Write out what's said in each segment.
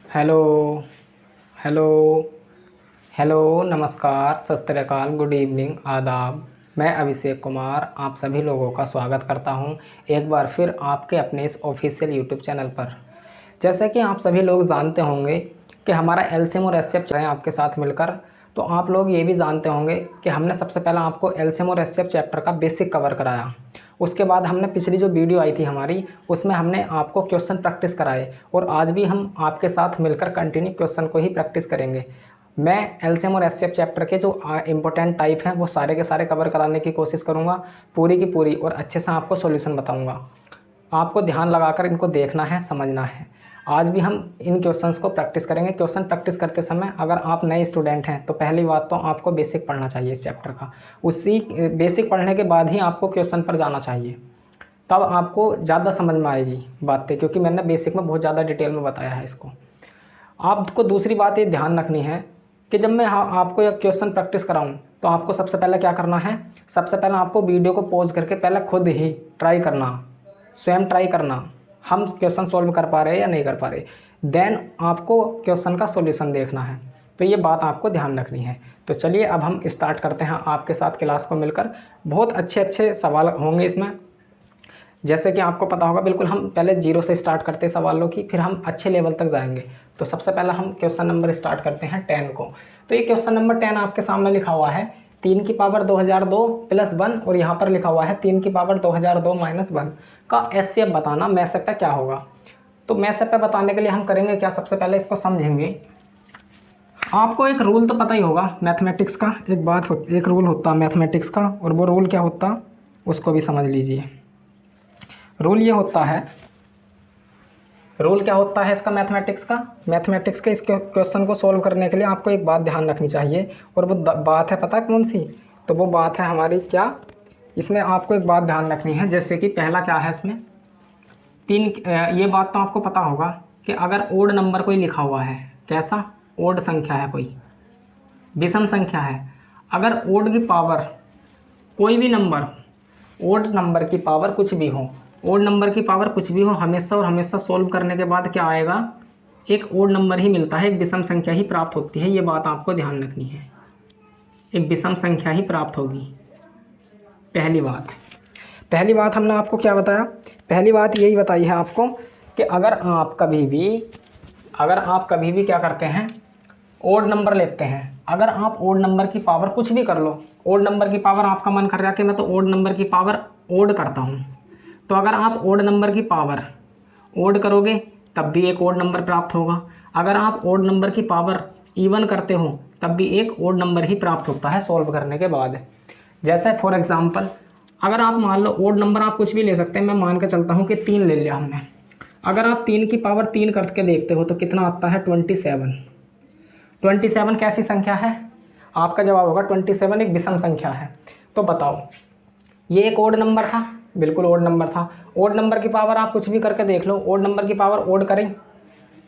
Hello hello hello नमस्कार, सत श्री अकाल, गुड इवनिंग, आदाब। मैं अभिषेक कुमार आप सभी लोगों का स्वागत करता हूं एक बार फिर आपके अपने इस ऑफिशियल यूट्यूब चैनल पर। जैसे कि आप सभी लोग जानते होंगे कि हमारा एलसीएम और एचसीएफ चल रहे हैं आपके साथ मिलकर, तो आप लोग ये भी जानते होंगे कि हमने सबसे पहला आपको एलसीएम और एचसीएफ चैप्टर का बेसिक कवर कराया। उसके बाद हमने पिछली जो वीडियो आई थी हमारी, उसमें हमने आपको क्वेश्चन प्रैक्टिस कराए और आज भी हम आपके साथ मिलकर कंटिन्यू क्वेश्चन को ही प्रैक्टिस करेंगे। मैं एलसीएम और एचसीएफ चैप्टर के जो इंपॉर्टेंट टाइप हैं वो सारे के सारे कवर कराने की कोशिश करूँगा, पूरी की पूरी, और अच्छे से आपको सॉल्यूशन बताऊँगा। आपको ध्यान लगाकर इनको देखना है, समझना है। आज भी हम इन क्वेश्चंस को प्रैक्टिस करेंगे। क्वेश्चन प्रैक्टिस करते समय अगर आप नए स्टूडेंट हैं तो पहली बात तो आपको बेसिक पढ़ना चाहिए इस चैप्टर का। उसी बेसिक पढ़ने के बाद ही आपको क्वेश्चन पर जाना चाहिए, तब आपको ज़्यादा समझ में आएगी बातें, क्योंकि मैंने बेसिक में बहुत ज़्यादा डिटेल में बताया है इसको। आपको दूसरी बात ये ध्यान रखनी है कि जब मैं आपको यह क्वेश्चन प्रैक्टिस कराऊं तो आपको सबसे पहले क्या करना है, सबसे पहले आपको वीडियो को पॉज करके पहले खुद ही ट्राई करना, स्वयं ट्राई करना हम क्वेश्चन सॉल्व कर पा रहे हैं या नहीं कर पा रहे। देन आपको क्वेश्चन का सॉल्यूशन देखना है। तो ये बात आपको ध्यान रखनी है। तो चलिए अब हम स्टार्ट करते हैं आपके साथ क्लास को मिलकर। बहुत अच्छे अच्छे सवाल होंगे इसमें। जैसे कि आपको पता होगा, बिल्कुल हम पहले जीरो से स्टार्ट करते हैं सवालों की, फिर हम अच्छे लेवल तक जाएंगे। तो सबसे पहला हम क्वेश्चन नंबर स्टार्ट करते हैं 10 को। तो ये क्वेश्चन नंबर 10 आपके सामने लिखा हुआ है 3 की पावर 2002 प्लस 1, और यहाँ पर लिखा हुआ है 3 की पावर 2002 माइनस 1 का एचसीएफ बताना, मैथ्स पे क्या होगा। तो मैथ्स पे बताने के लिए हम करेंगे क्या, सबसे पहले इसको समझेंगे। आपको एक रूल तो पता ही होगा मैथमेटिक्स का, एक रूल होता है मैथमेटिक्स का, और वो रूल क्या होता उसको भी समझ लीजिए। रूल ये होता है, रूल क्या होता है इसका मैथमेटिक्स का। मैथमेटिक्स के इस क्वेश्चन को सॉल्व करने के लिए आपको एक बात ध्यान रखनी चाहिए, और वो बात है पता कौन सी, तो वो बात है हमारी क्या, इसमें आपको एक बात ध्यान रखनी है। जैसे कि पहला क्या है इसमें, ये बात तो आपको पता होगा कि अगर ओड नंबर कोई लिखा हुआ है, कैसा ओड संख्या है, कोई विषम संख्या है, अगर ओड की पावर कोई भी नंबर, ओड नंबर की पावर कुछ भी हो, ओड नंबर की पावर कुछ भी हो, हमेशा और हमेशा सोल्व करने के बाद क्या आएगा, एक ओड नंबर ही मिलता है, एक विषम संख्या ही प्राप्त होती है। ये बात आपको ध्यान रखनी है, एक विषम संख्या ही प्राप्त होगी। पहली बात हमने आपको क्या बताया, पहली बात यही बताई है आपको कि अगर आप कभी भी क्या करते हैं, ओड नंबर लेते हैं, अगर आप ओड नंबर की पावर कुछ भी कर लो, ओड नंबर की पावर आपका मन कर रहा है कि मैं तो ओड नंबर की पावर ओड करता हूँ, तो अगर आप ओड नंबर की पावर ओड करोगे तब भी एक ओड नंबर प्राप्त होगा। अगर आप ओड नंबर की पावर इवन करते हो तब भी एक ओड नंबर ही प्राप्त होता है सॉल्व करने के बाद। जैसे फॉर एग्जांपल, अगर आप मान लो ओड नंबर आप कुछ भी ले सकते हैं, मैं मान के चलता हूँ कि 3 ले लिया हमने। अगर आप 3 की पावर 3 करके देखते हो तो कितना आता है, 27। 27 कैसी संख्या है, आपका जवाब होगा 27 एक विषम संख्या है। तो बताओ, ये एक ओड नंबर था, बिल्कुल ओड नंबर था। ओड नंबर की पावर आप कुछ भी करके देख लो, ओड नंबर की पावर ओड करें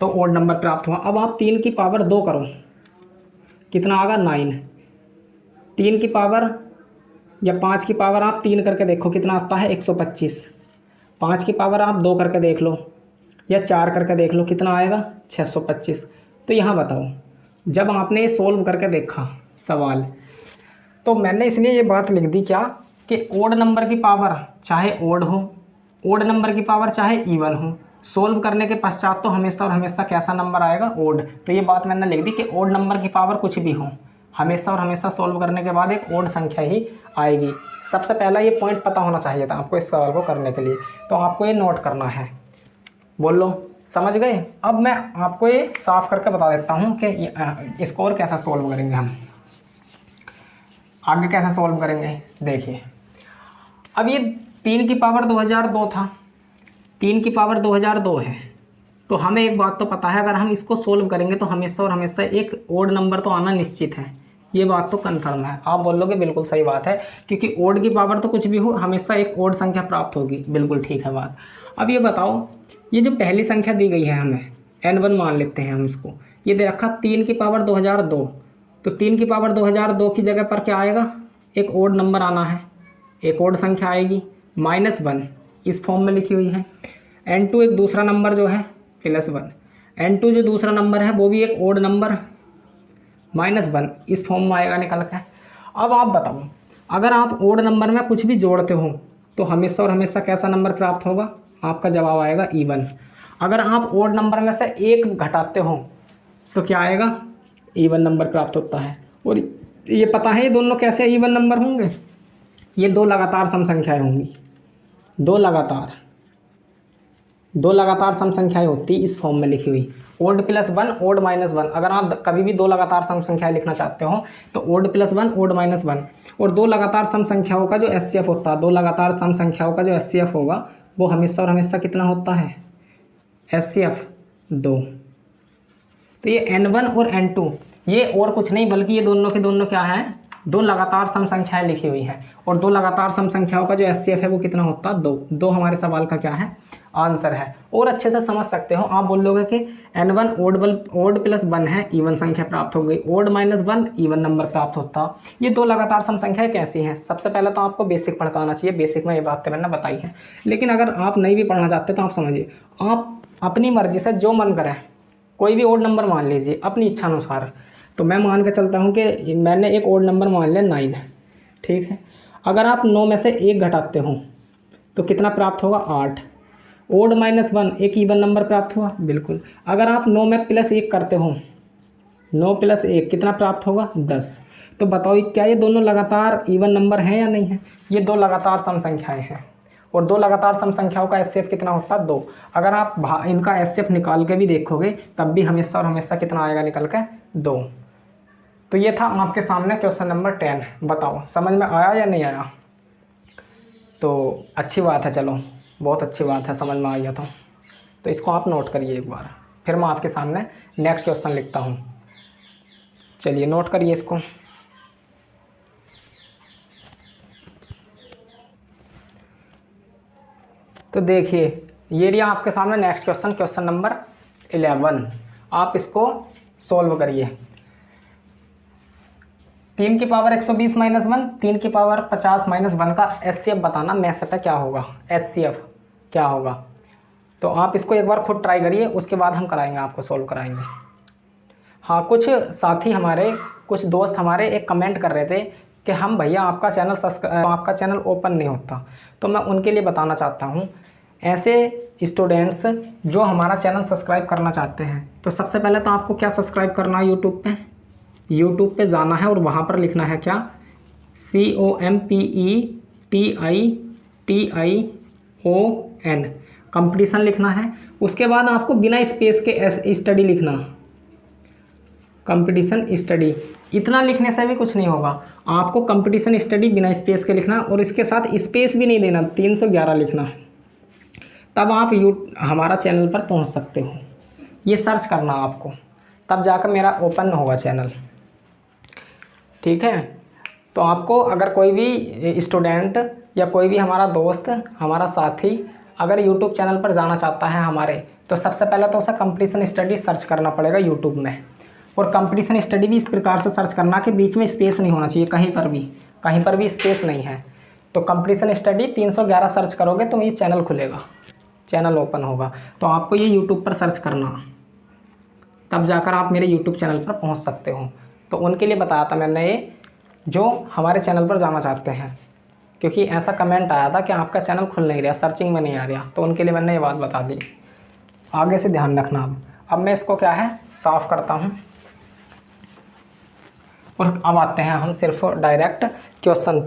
तो ओड नंबर प्राप्त हुआ। अब आप 3 की पावर 2 करो, कितना आएगा, 9। 3 की पावर या 5 की पावर आप 3 करके देखो कितना आता है, 125। 5 की पावर आप 2 करके देख लो या 4 करके देख लो, कितना आएगा, 625। तो यहाँ बताओ, जब आपने ये सोल्व करके देखा सवाल, तो मैंने इसलिए ये बात लिख दी क्या, कि ओड नंबर की पावर चाहे ओड हो, ओड नंबर की पावर चाहे इवन हो, सोल्व करने के पश्चात तो हमेशा और हमेशा कैसा नंबर आएगा, ओड। तो ये बात मैंने लिख दी कि ओड नंबर की पावर कुछ भी हो, हमेशा और हमेशा सोल्व करने के बाद एक ओड संख्या ही आएगी। सबसे पहला ये पॉइंट पता होना चाहिए था आपको इस सवाल को करने के लिए, तो आपको ये नोट करना है। बोलो, समझ गए। अब मैं आपको ये साफ करके बता देता हूँ कि स्कोर कैसा सोल्व करेंगे, हम आगे कैसे सोल्व करेंगे। देखिए, अब ये 3 की पावर 2002 था, 3 की पावर 2002 है, तो हमें एक बात तो पता है, अगर हम इसको सोल्व करेंगे तो हमेशा और हमेशा एक ओड नंबर तो आना निश्चित है। ये बात तो कन्फर्म है। आप बोलोगे बिल्कुल सही बात है, क्योंकि ओड की पावर तो कुछ भी हो, हमेशा एक ओड संख्या प्राप्त होगी। बिल्कुल ठीक है बात। अब ये बताओ, ये जो पहली संख्या दी गई है हमें, n1 मान लेते हैं हम इसको, ये दे रखा 3 की पावर 2002, तो 3 की पावर 2002 की जगह पर क्या आएगा, एक ओड नंबर आना है, एक ओड संख्या आएगी, -1 इस फॉर्म में लिखी हुई है। n2 एक दूसरा नंबर जो है +1, N2 जो दूसरा नंबर है वो भी एक ओड नंबर -1 इस फॉर्म में आएगा निकल के। अब आप बताओ, अगर आप ओड नंबर में कुछ भी जोड़ते हो तो हमेशा और हमेशा कैसा नंबर प्राप्त होगा? आपका जवाब आएगा इवन। अगर आप ओड नंबर में से एक घटाते हो तो क्या आएगा? इवन नंबर प्राप्त होता है। और ये पता है ये दोनों कैसे इवन नंबर होंगे? ये दो लगातार सम संख्याएं होंगी। दो लगातार सम संख्याएं होती इस फॉर्म में लिखी हुई, ओड +1 ओड -1। अगर आप कभी भी दो लगातार सम संख्याएं लिखना चाहते हो तो ओड +1 ओड -1। और दो लगातार सम संख्याओं का जो एचसीएफ होता है, दो लगातार सम संख्याओं का जो एचसीएफ होगा वो हमेशा और हमेशा कितना होता है? एचसीएफ 2। तो ये N1 और N2 ये और कुछ नहीं बल्कि ये दोनों के दोनों क्या है? दो लगातार सम संख्याएं लिखी हुई हैं। और दो लगातार सम संख्याओं का जो एचसीएफ है वो कितना होता है? 2। 2 हमारे सवाल का क्या है? आंसर है। और अच्छे से समझ सकते हो, आप बोलोगे कि N1 ओड +1 है, इवन संख्या प्राप्त हो गई, ओड -1 इवन नंबर प्राप्त होता। ये दो लगातार सम संख्याएं कैसी हैं? सबसे पहले तो आपको बेसिक पढ़ के आना चाहिए, बेसिक में ये बातें मैंने बताई हैं। लेकिन अगर आप नहीं भी पढ़ना चाहते तो आप समझिए, आप अपनी मर्जी से जो मन करें कोई भी ओड नंबर मान लीजिए अपनी इच्छा अनुसार। तो मैं मान के चलता हूँ कि मैंने एक ओड नंबर मान लिया 9, ठीक है। अगर आप 9 में से 1 घटाते हो तो कितना प्राप्त होगा? 8। ओड -1 एक इवन नंबर प्राप्त हुआ, बिल्कुल। अगर आप 9 में +1 करते हो, 9 + 1 कितना प्राप्त होगा? 10। तो बताओ क्या ये दोनों लगातार इवन नंबर हैं या नहीं है? ये दो लगातार सम संख्याएं हैं। और दो लगातार सम संख्याओं का एचसीएफ कितना होता है? 2। अगर आप इनका एचसीएफ निकाल के भी देखोगे तब भी हमेशा और हमेशा कितना आएगा निकल के? 2। तो ये था आपके सामने क्वेश्चन नंबर 10। बताओ समझ में आया या नहीं आया? तो अच्छी बात है, चलो बहुत अच्छी बात है, समझ में आ गया तो इसको आप नोट करिए एक बार। फिर मैं आपके सामने नेक्स्ट क्वेश्चन लिखता हूँ। चलिए नोट करिए इसको। तो देखिए ये रहा आपके सामने नेक्स्ट क्वेश्चन, क्वेश्चन नंबर 11। आप इसको सॉल्व करिए। 3 की पावर 120 -1, 3 की पावर 50 -1 का एचसीएफ बताना मैथ पे क्या होगा? एचसीएफ क्या होगा? तो आप इसको एक बार खुद ट्राई करिए, उसके बाद हम कराएंगे, आपको सॉल्व कराएंगे। हाँ, कुछ साथी हमारे, कुछ दोस्त हमारे एक कमेंट कर रहे थे कि हम भैया आपका चैनल ओपन नहीं होता। तो मैं उनके लिए बताना चाहता हूँ, ऐसे स्टूडेंट्स जो हमारा चैनल सब्सक्राइब करना चाहते हैं तो सबसे पहले तो आपको क्या सब्सक्राइब करना है? यूट्यूब पे जाना है और वहाँ पर लिखना है क्या? COMPETITION कंपटीशन लिखना है। उसके बाद आपको बिना स्पेस के स्टडी लिखना, कंपटीशन स्टडी। इतना लिखने से भी कुछ नहीं होगा, आपको कंपटीशन स्टडी बिना स्पेस के लिखना और इसके साथ स्पेस भी नहीं देना, 311 लिखना है। तब आप हमारा चैनल पर पहुंच सकते हो। ये सर्च करना आपको, तब जाकर मेरा ओपन होगा चैनल, ठीक है। तो आपको अगर कोई भी स्टूडेंट या कोई भी हमारा दोस्त, हमारा साथी अगर यूट्यूब चैनल पर जाना चाहता है हमारे, तो सबसे पहले तो उसे कंपटीशन स्टडी सर्च करना पड़ेगा यूट्यूब में। और कंपटीशन स्टडी भी इस प्रकार से सर्च करना कि बीच में स्पेस नहीं होना चाहिए, कहीं पर भी स्पेस नहीं है। तो कंपटीशन स्टडी 311 सर्च करोगे तो ये चैनल खुलेगा, चैनल ओपन होगा। तो आपको ये यूट्यूब पर सर्च करना, तब जाकर आप मेरे यूट्यूब चैनल पर पहुंच सकते हो। तो उनके लिए बताया था मैंने ये, जो हमारे चैनल पर जाना चाहते हैं, क्योंकि ऐसा कमेंट आया था कि आपका चैनल खुल नहीं रहा, सर्चिंग में नहीं आ रहा। तो उनके लिए मैंने ये बात बता दी, आगे से ध्यान रखना। अब मैं इसको क्या है साफ़ करता हूँ और अब आते हैं हम सिर्फ डायरेक्ट क्वेश्चन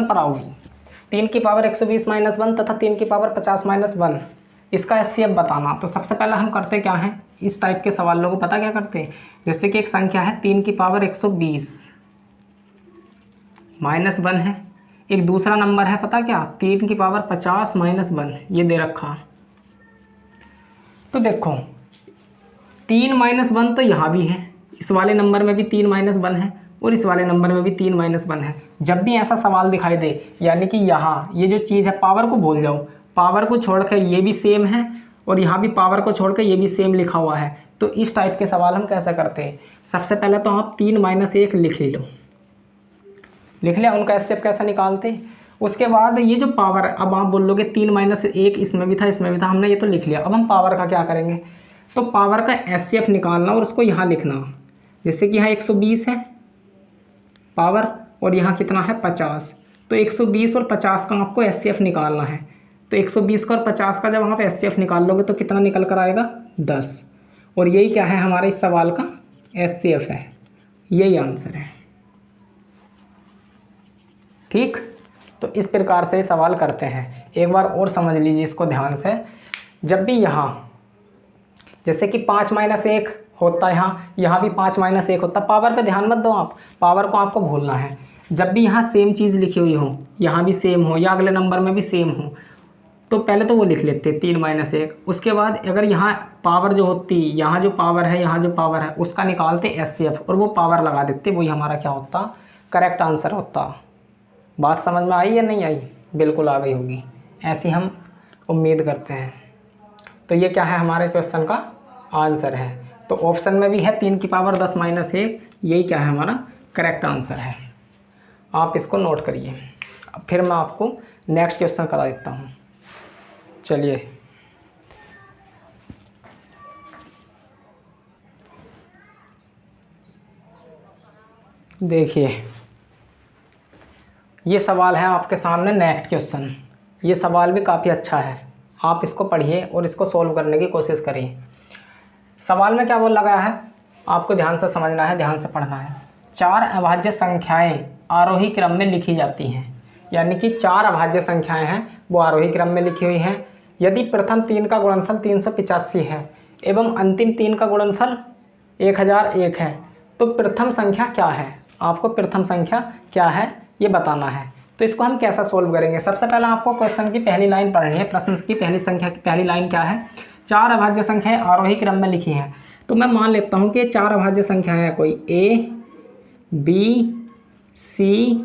पर आओगी। 3 की पावर 120 -1 तथा 3 की पावर 50 -1 इसका एचसीएफ बताना। तो सबसे पहले हम करते क्या हैं, इस टाइप के सवालों को पता क्या करते हैं, जैसे कि एक संख्या है 3 की पावर 120 -1 है, एक दूसरा नंबर है पता क्या 3 की पावर 50 -1, ये दे रखा। तो देखो 3 -1 तो यहाँ भी है, इस वाले नंबर में भी 3 -1 है और इस वाले नंबर में भी 3 -1 है। जब भी ऐसा सवाल दिखाई दे, यानी कि यहाँ ये जो चीज़ है, पावर को भूल जाओ, पावर को छोड़कर ये भी सेम है और यहाँ भी पावर को छोड़कर ये भी सेम लिखा हुआ है। तो इस टाइप के सवाल हम कैसे करते हैं, सबसे पहले तो आप 3 - 1 लिख लिया, उनका एचसीएफ कैसे निकालते। उसके बाद ये जो पावर, अब आप बोलोगे 3 - 1 इसमें भी था, इसमें भी था, हमने ये तो लिख लिया। अब हम पावर का क्या करेंगे, तो पावर का एचसीएफ निकालना और उसको यहाँ लिखना। जैसे कि यहाँ 120 है पावर और यहाँ कितना है 50, तो 120 और 50 का आपको एचसीएफ निकालना है। तो 120 का और 50 का जब आप एचसीएफ निकाल लोगे तो कितना निकल कर आएगा 10। और यही क्या है हमारे इस सवाल का एचसीएफ है, यही आंसर है। ठीक, तो इस प्रकार से सवाल करते हैं। एक बार और समझ लीजिए इसको ध्यान से। जब भी यहाँ जैसे कि 5 - 1 होता है, यहाँ भी 5 - 1 होता है। पावर पे ध्यान मत दो आप, पावर को आपको भूलना है। जब भी यहाँ सेम चीज़ लिखी हुई हो, यहाँ भी सेम हो या अगले नंबर में भी सेम हो, तो पहले तो वो लिख लेते 3 - 1। उसके बाद अगर यहाँ पावर जो होती, यहाँ जो पावर है, यहाँ जो पावर है, उसका निकालते एचसीएफ और वो पावर लगा देते, वही हमारा क्या होता, करेक्ट आंसर होता। बात समझ में आई या नहीं आई? बिल्कुल आ गई होगी, ऐसी हम उम्मीद करते हैं। तो ये क्या है हमारे क्वेश्चन का आंसर है। तो ऑप्शन में भी है 3 की पावर 10 - 1, यही क्या है हमारा करेक्ट आंसर है। आप इसको नोट करिए। फिर मैं आपको नेक्स्ट क्वेश्चन करा देता हूँ। चलिए, देखिए ये सवाल है आपके सामने नेक्स्ट क्वेश्चन। ये सवाल भी काफ़ी अच्छा है, आप इसको पढ़िए और इसको सोल्व करने की कोशिश करिए। सवाल में क्या बोला गया है आपको ध्यान से समझना है, ध्यान से पढ़ना है। 4 अभाज्य संख्याएं आरोही क्रम में लिखी जाती हैं, यानी कि 4 अभाज्य संख्याएं हैं वो आरोही क्रम में लिखी हुई हैं। यदि प्रथम 3 का गुणनफल 385 है एवं अंतिम 3 का गुणनफल 1001 है, तो प्रथम संख्या क्या है? आपको प्रथम संख्या क्या है ये बताना है। तो इसको हम कैसा सोल्व करेंगे? सबसे पहले आपको क्वेश्चन की पहली लाइन पढ़नी है। प्रश्न की पहली संख्या की पहली लाइन क्या है? 4 अभाज्य संख्याएं आरोही क्रम में लिखी हैं। तो मैं मान लेता हूँ कि 4 अभाज्य संख्याएं हैं, कोई ए, बी, सी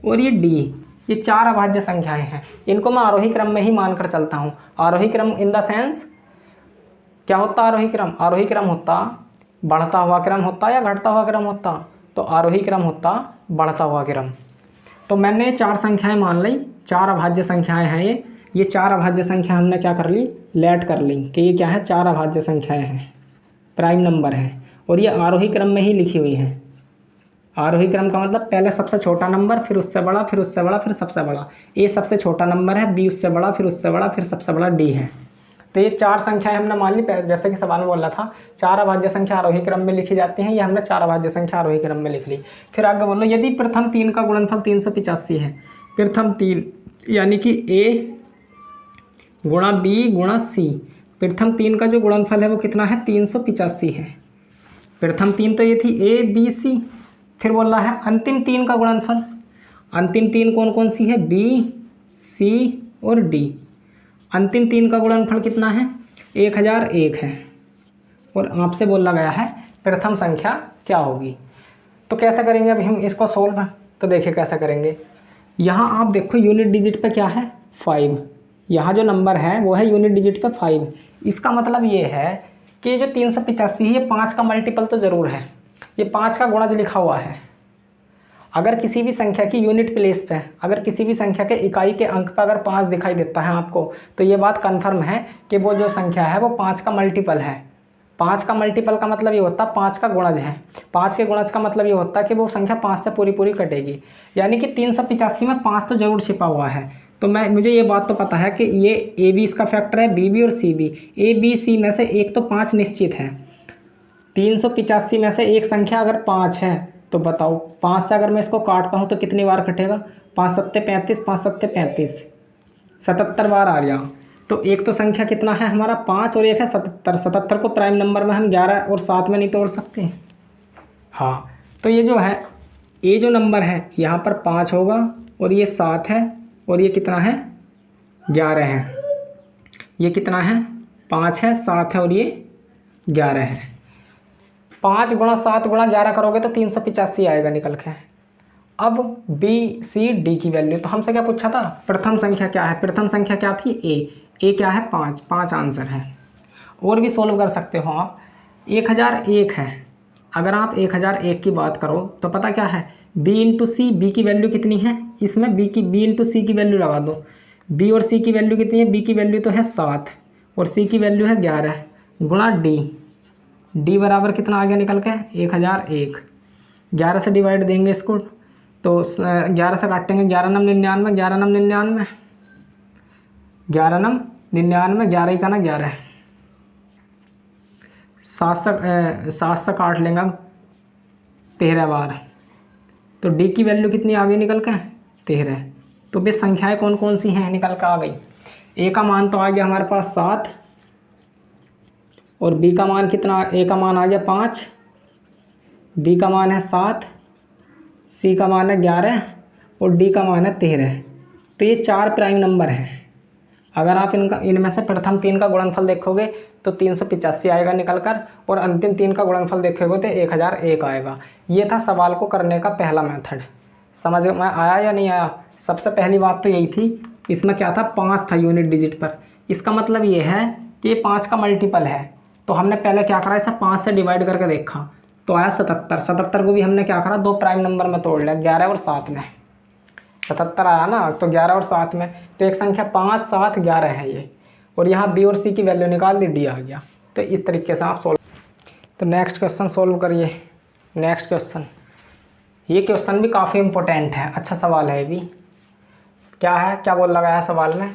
और ये डी। ये 4 अभाज्य संख्याएं हैं, इनको मैं आरोही क्रम में ही मानकर चलता हूँ। आरोही क्रम इन द सेंस क्या होता है आरोही क्रम? आरोही क्रम होता बढ़ता हुआ क्रम होता या घटता हुआ क्रम होता? तो आरोही क्रम होता बढ़ता हुआ क्रम। तो मैंने 4 संख्याएं मान ली, 4 अभाज्य संख्याएं हैं ये 4 अभाज्य संख्या हमने क्या कर ली, लेट कर ली कि ये क्या है 4 अभाज्य संख्याएं हैं, प्राइम नंबर है और ये आरोही क्रम में ही लिखी हुई है। आरोही क्रम का मतलब पहले सबसे छोटा नंबर, फिर उससे बड़ा, फिर उससे बड़ा, फिर सबसे बड़ा। ए सबसे छोटा नंबर है, बी उससे बड़ा, फिर उससे बड़ा, फिर सबसे बड़ा डी है। तो ये 4 संख्याएं हमने मान ली, जैसे कि सवाल में बोल रहा था 4 अभाज्य संख्या आरोही क्रम में लिखी जाती हैं, ये हमने 4 अभाज्य संख्या आरोही क्रम में लिख ली। फिर आगे बोलो, यदि प्रथम 3 का गुणनफल 385 है, प्रथम 3 यानी कि ए गुणा बी गुणा सी, प्रथम 3 का जो गुणनफल है वो कितना है 385 है। प्रथम 3 तो ये थी ए बी सी। फिर बोल रहा है अंतिम 3 का गुणनफल। अंतिम 3 कौन कौन सी है? बी, सी और डी। अंतिम 3 का गुणनफल कितना है? 1001 है। और आपसे बोला गया है प्रथम संख्या क्या होगी। तो कैसे करेंगे अभी हम इसको सोल्व? तो देखिए कैसे करेंगे। यहाँ आप देखो यूनिट डिजिट पे क्या है 5, यहाँ जो नंबर है वो है यूनिट डिजिट पे 5। इसका मतलब ये है कि जो 385 है ये 5 का मल्टीपल तो ज़रूर है, ये 5 का गुणज लिखा हुआ है। अगर किसी भी संख्या की यूनिट प्लेस पे, अगर किसी भी संख्या के इकाई के अंक पर अगर 5 दिखाई देता है आपको, तो ये बात कन्फर्म है कि वो जो संख्या है वो 5 का मल्टीपल है। 5 का मल्टीपल का मतलब ये होता है 5 का गुणज है। 5 के गुणज का मतलब ये होता है कि वो संख्या 5 से पूरी पूरी कटेगी, यानी कि 385 में 5 तो ज़रूर छिपा हुआ है। तो मुझे ये बात तो पता है कि ये ए बी इसका फैक्टर है, बी बी और C B. A B C में से एक तो 5 निश्चित है। 385 में से एक संख्या अगर 5 है तो बताओ 5 से अगर मैं इसको काटता हूँ तो कितनी बार कटेगा? 5 सत्ते 35, 5 सत्ते 35, 77 बार आ गया। तो एक तो संख्या कितना है हमारा 5 और एक है 77। 77 को प्राइम नंबर में हम 11 और 7 में नहीं तोड़ सकते। हाँ, तो ये जो है ये जो नंबर है यहाँ पर 5 होगा और ये 7 है और ये कितना है 11 है। ये कितना है 5 है, 7 है और ये 11 है। 5 गुणा 7 गुणा 11 करोगे तो 385 आएगा निकल के। अब बी सी डी की वैल्यू, तो हमसे क्या पूछा था? प्रथम संख्या क्या है? प्रथम संख्या क्या थी? ए क्या है? 5 आंसर है। और भी सोल्व कर सकते हो आप। 1001 है, अगर आप 1001 की बात करो तो पता क्या है? बी इंटू सी, बी की वैल्यू कितनी है इसमें? बी इंटू सी की वैल्यू लगा दो। बी और सी की वैल्यू कितनी है? बी की वैल्यू तो है 7 और सी की वैल्यू है 11। गुणा डी, डी बराबर कितना आ गया निकल के 1001। 11 से डिवाइड देंगे इसको तो 11 से काटेंगे, 11 नम 99, 11 नम 99, 11 नम 99, 11 का ना 11, 7 से काट लेंगे अब 13 बार, तो डी की वैल्यू कितनी आ गई निकल के 13। तो वे संख्याएं कौन कौन सी हैं निकल कर आ गई। ए का मान तो आ गया हमारे पास 7 और बी का मान कितना, ए का मान आ गया 5, बी का मान है 7, सी का मान है 11 और डी का मान है 13। तो ये 4 प्राइम नंबर हैं। अगर आप इनमें से प्रथम 3 का गुणनफल देखोगे तो 385 आएगा निकल कर, और अंतिम 3 का गुणनफल देखोगे तो 1001 आएगा। ये था सवाल को करने का पहला मेथड। समझ में आया या नहीं आया। सबसे पहली बात तो यही थी, इसमें क्या था 5 था यूनिट डिजिट पर। इसका मतलब ये है कि ये 5 का मल्टीपल है। तो हमने पहले क्या करा, इसे 5 से डिवाइड करके देखा तो आया 77। 77 को भी हमने क्या करा, 2 प्राइम नंबर में तोड़ लिया, 11 और 7 में। 77 आया ना, तो 11 और 7 में, तो एक संख्या 5, 7, 11 है ये। और यहाँ बी और सी की वैल्यू निकाल दी, डी आ गया। तो इस तरीके से आप सोल्व। तो नेक्स्ट क्वेश्चन सोल्व करिए। नेक्स्ट क्वेश्चन, ये क्वेश्चन भी काफ़ी इंपॉर्टेंट है, अच्छा सवाल है ये भी। क्या है, क्या बोल लगा है सवाल में,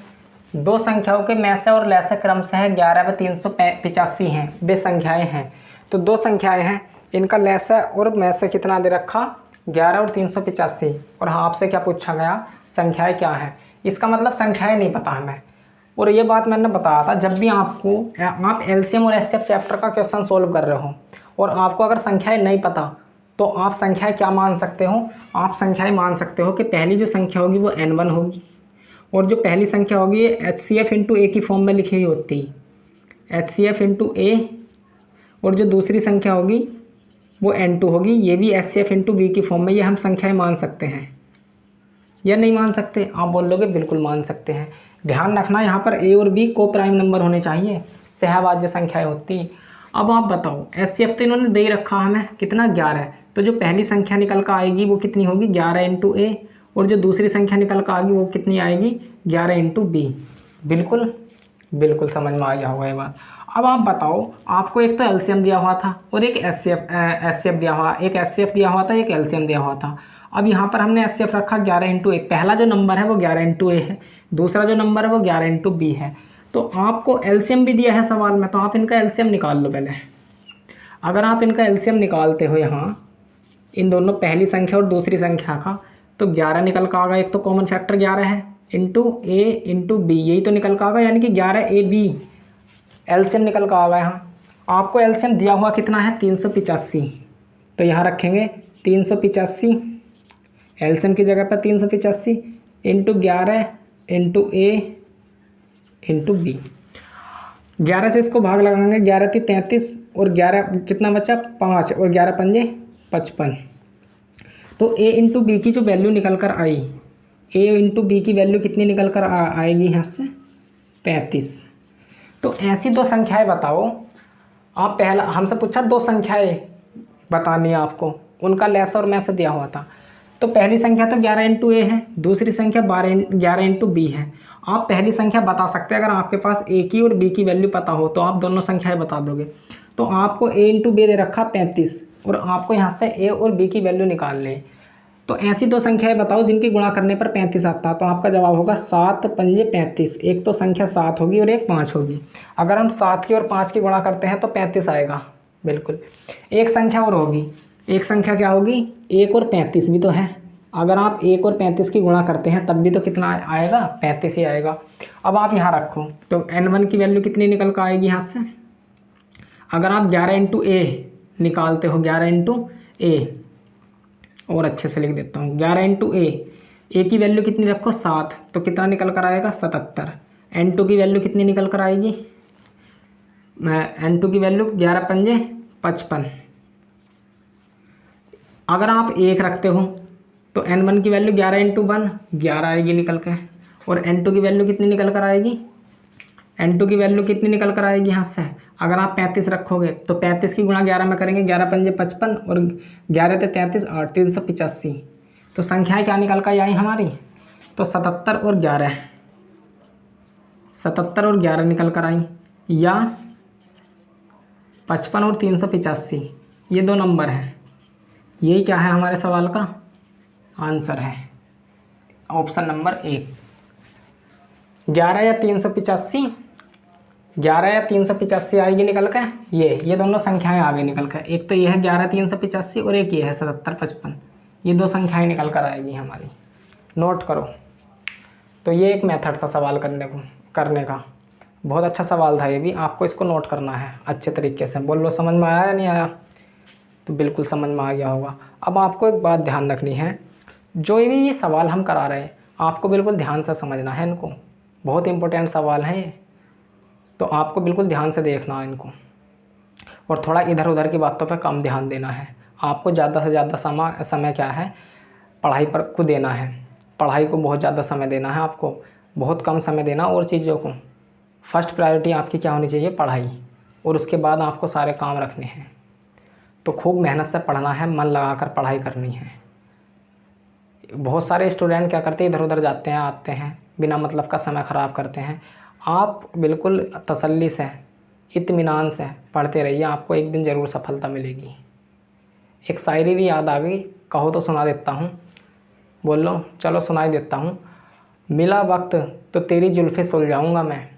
दो संख्याओं के में से और लैसे क्रम से है 11 व 385 हैं, वे संख्याएं हैं। तो दो संख्याएं हैं, इनका लैसे और में से कितना दे रखा 11 और 385, और हाँ आपसे क्या पूछा गया, संख्याएं क्या हैं। इसका मतलब संख्याएं नहीं पता हमें। और ये बात मैंने बताया था, जब भी आप एलसीएम और एचसीएफ चैप्टर का क्वेश्चन सोल्व कर रहे हो और आपको अगर संख्याएं नहीं पता तो आप संख्याएं क्या मान सकते हो, आप संख्याएं मान सकते हो कि पहली जो संख्या होगी वो n1 होगी, और जो पहली संख्या होगी ये HCF इंटू ए की फॉर्म में लिखी हुई होती है, HCF इंटू ए, और जो दूसरी संख्या होगी वो n2 होगी, ये भी HCF इंटू बी की फॉर्म में। ये हम संख्याएं मान सकते हैं या नहीं मान सकते, आप बोल लोगे बिल्कुल मान सकते हैं। ध्यान रखना यहाँ पर ए और बी को प्राइम नंबर होने चाहिए, सहभाज्य संख्याएं होती। अब आप बताओ, HCF तो इन्होंने दे ही रखा हमें कितना 11, तो जो पहली संख्या निकल कर आएगी वो कितनी होगी 11 इंटू ए, और जो दूसरी संख्या निकल कर आएगी वो कितनी आएगी 11 इंटू बी। बिल्कुल बिल्कुल समझ में आ गया होगा ये बात। अब आप बताओ, आपको एक तो एलसीएम दिया हुआ था और एक एचसीएफ दिया हुआ, एक एचसीएफ दिया हुआ था, एक एलसीएम दिया हुआ था। अब यहाँ पर हमने एचसीएफ रखा 11 इंटू ए, पहला जो नंबर है वो 11 इंटू ए है, दूसरा जो नंबर है वो 11 इंटू बी है। तो आपको एलसीएम भी दिया है सवाल में, तो आप इनका एलसीएम निकाल लो पहले। अगर आप इनका एलसीएम निकालते हो यहाँ इन दोनों पहली संख्या और दूसरी संख्या का, तो 11 निकल का आएगा, एक तो कॉमन फैक्टर 11 है, इंटू ए इंटू बी, यही तो निकल का आएगा, यानी कि 11 ए बी एलसीएम निकल का आएगा। यहाँ आपको एलसीएम दिया हुआ कितना है 385, तो यहाँ रखेंगे 385, एलसीएम की जगह पर 385 इंटू 11 इंटू ए इंटू बी। 11 से इसको भाग लगाएंगे, 11 थी 33 और 11 कितना बचा 5, और 11 पंजे 55। तो ए इंटू बी की जो वैल्यू निकल कर आई, ए इंटू बी की वैल्यू कितनी निकल कर आएगी यहाँ से 35। तो ऐसी दो संख्याएं बताओ। आप पहला हमसे पूछा दो संख्याएं बतानी है आपको, उनका लेस और मैस दिया हुआ था। तो पहली संख्या तो 11 इंटू ए है, दूसरी संख्या 11 इंटू बी है। आप पहली संख्या बता सकते हैं, अगर आपके पास ए की और बी की वैल्यू पता हो तो आप दोनों संख्याएं बता दोगे। तो आपको ए इंटू बी दे रखा 35, और आपको यहाँ से ए और बी की वैल्यू निकालनी है। तो ऐसी दो संख्याएं बताओ जिनकी गुणा करने पर 35 आता। तो आपका जवाब होगा 7 पंजे 35। एक तो संख्या 7 होगी और एक 5 होगी। अगर हम 7 की और 5 की गुणा करते हैं तो 35 आएगा। बिल्कुल। एक संख्या और होगी, एक संख्या क्या होगी 1 और 35 भी तो है। अगर आप 1 और 35 की गुणा करते हैं तब भी तो कितना आएगा 35 ही आएगा। अब आप यहाँ रखो, तो n1 की वैल्यू कितनी निकल कर आएगी यहाँ से। अगर आप 11 इंटू ए निकालते हो, 11 इंटू ए, और अच्छे से लिख देता हूँ, 11 इंटू ए की वैल्यू कितनी रखो 7, तो कितना निकल कर आएगा 77। n2 की वैल्यू कितनी निकल कर आएगी, n2 की वैल्यू 11 पंजे 55। अगर आप 1 रखते हो तो n1 की वैल्यू 11 इंटू 1 11 आएगी निकल के, और n2 की वैल्यू कितनी निकल कर आएगी, n2 की वैल्यू कितनी निकल कर आएगी यहाँ से। अगर आप 35 रखोगे तो 35 की गुणा 11 में करेंगे, 11 पंजे 55 और 11 थे 33 8 385। तो संख्याएं क्या निकल कर आई हमारी, तो 77 और 11 निकल कर आई, या 55 और 385 ये दो नंबर हैं। यही क्या है हमारे सवाल का आंसर है, ऑप्शन नंबर 1। 11 या 385, 11 या 385 आएगी निकल के। ये दोनों संख्याएं आ गई निकल कर। एक तो ये है 11 385 और एक ये है 77 55। ये दो संख्याएं निकल कर आएगी हमारी, नोट करो। तो ये एक मेथड था सवाल करने का। बहुत अच्छा सवाल था ये भी, आपको इसको नोट करना है अच्छे तरीके से। बोल लो समझ में आया या नहीं आया? तो बिल्कुल समझ में आ गया होगा। अब आपको एक बात ध्यान रखनी है, जो भी ये सवाल हम करा रहे हैं आपको बिल्कुल ध्यान से समझना है इनको। बहुत इंपॉर्टेंट सवाल हैं ये, तो आपको बिल्कुल ध्यान से देखना है इनको, और थोड़ा इधर उधर की बातों पर कम ध्यान देना है। आपको ज़्यादा से ज़्यादा समय क्या है, पढ़ाई पर को देना है। पढ़ाई को बहुत ज़्यादा समय देना है आपको, बहुत कम समय देना और चीज़ों को। फर्स्ट प्रायोरिटी आपकी क्या होनी चाहिए, पढ़ाई, और उसके बाद आपको सारे काम रखने हैं। तो खूब मेहनत से पढ़ना है, मन लगाकर पढ़ाई करनी है। बहुत सारे स्टूडेंट क्या करते हैं, इधर उधर जाते हैं आते हैं, बिना मतलब का समय ख़राब करते हैं। आप बिल्कुल तसल्ली से, इत्मीनान से पढ़ते रहिए, आपको एक दिन ज़रूर सफलता मिलेगी। एक शायरी भी याद आ गई, कहो तो सुना देता हूँ। बोलो, चलो सुनाई देता हूँ। मिला वक्त तो तेरी जुल्फ़े सुलझाऊँगा मैं,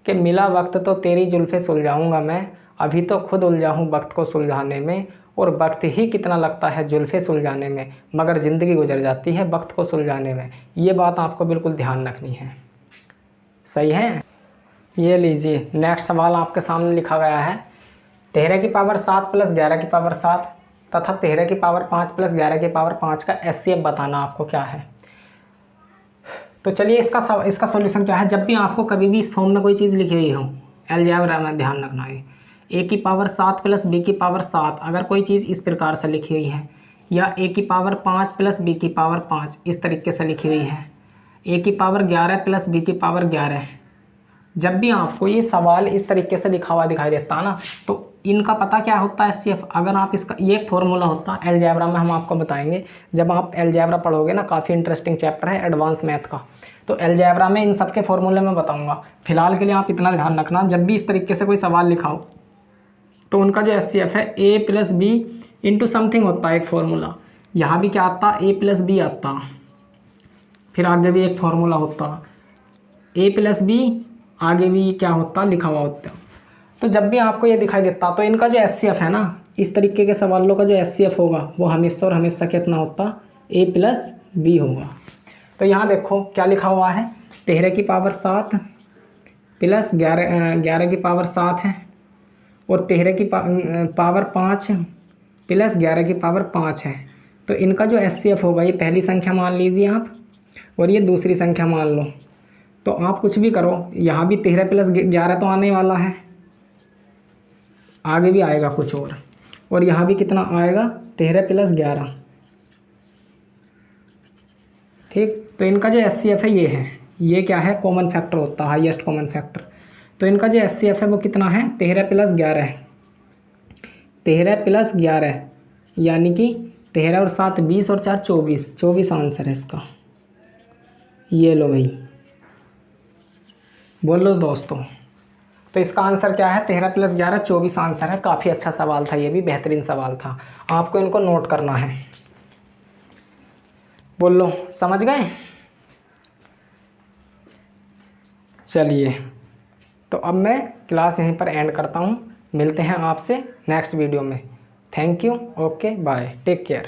कि मिला वक्त तो तेरी जुल्फ़े सुलझाऊँगा मैं, अभी तो खुद उलझा हूँ वक्त को सुलझाने में, और वक्त ही कितना लगता है जुल्फ़े सुलझाने में, मगर ज़िंदगी गुजर जाती है वक्त को सुलझाने में। ये बात आपको बिल्कुल ध्यान रखनी है। सही है? ये लीजिए, नेक्स्ट सवाल आपके सामने लिखा गया है। 13 की पावर 7 प्लस 11 की पावर 7 तथा 13 की पावर 5 प्लस 11 की पावर 5 का एचसीएफ बताना आपको क्या है। तो चलिए इसका सॉल्यूशन क्या है। जब भी आपको कभी भी इस फॉर्म में कोई चीज़ लिखी हुई हो, अलजेब्रा में ध्यान रखना है, ए की पावर 7 प्लस बी की पावर 7, अगर कोई चीज़ इस प्रकार से लिखी हुई है, या ए की पावर 5 प्लस बी की पावर 5 इस तरीके से लिखी हुई है, ए की पावर 11 प्लस बी की पावर 11, जब भी आपको ये सवाल इस तरीके से लिखा हुआ दिखाई देता है ना, तो इनका पता क्या होता है एचसीएफ। अगर आप इसका, ये एक फॉर्मूला होता है अलजेब्रा में, हम आपको बताएंगे जब आप अलजेब्रा पढ़ोगे ना। काफ़ी इंटरेस्टिंग चैप्टर है एडवांस मैथ का, तो अलजेब्रा में इन सब के फॉर्मूले में बताऊंगा। फिलहाल के लिए आप इतना ध्यान रखना, जब भी इस तरीके से कोई सवाल लिखा हो तो उनका जो एचसीएफ है ए प्लस बी इंटू समथिंग होता है एक फार्मूला। यहाँ भी क्या आता, ए प्लस बी आता, फिर आगे भी एक फार्मूला होता ए प्लस बी, आगे भी क्या होता लिखा हुआ होता। तो जब भी आपको ये दिखाई देता, तो इनका जो एचसीएफ है ना, इस तरीके के सवालों का जो एचसीएफ होगा वो हमेशा और हमेशा कितना होता, ए प्लस बी होगा। तो यहाँ देखो क्या लिखा हुआ है, 13 की पावर 7 प्लस 11 की पावर 7 है, और 13 की पावर 5 प्लस 11 की पावर 5 है। तो इनका जो एचसीएफ होगा, ये पहली संख्या मान लीजिए आप, और ये दूसरी संख्या मान लो। तो आप कुछ भी करो, यहाँ भी 13 प्लस 11 तो आने वाला है, आगे भी आएगा कुछ और यहाँ भी कितना आएगा, 13 प्लस 11। ठीक, तो इनका जो एचसीएफ है ये है, ये क्या है, कॉमन फैक्टर होता है, हाईएस्ट कॉमन फैक्टर। तो इनका जो एचसीएफ है वो कितना है, 13 प्लस 11 है। 13 प्लस 11 यानी कि 13 और 7 20 और 4 24, 24 आंसर है इसका। ये लो भाई, बोलो दोस्तों। तो इसका आंसर क्या है, 13 प्लस 11 24 आंसर है। काफ़ी अच्छा सवाल था, ये भी बेहतरीन सवाल था, आपको इनको नोट करना है। बोलो, समझ गए? चलिए, तो अब मैं क्लास यहीं पर एंड करता हूँ। मिलते हैं आपसे नेक्स्ट वीडियो में। Thank you, okay bye, take care.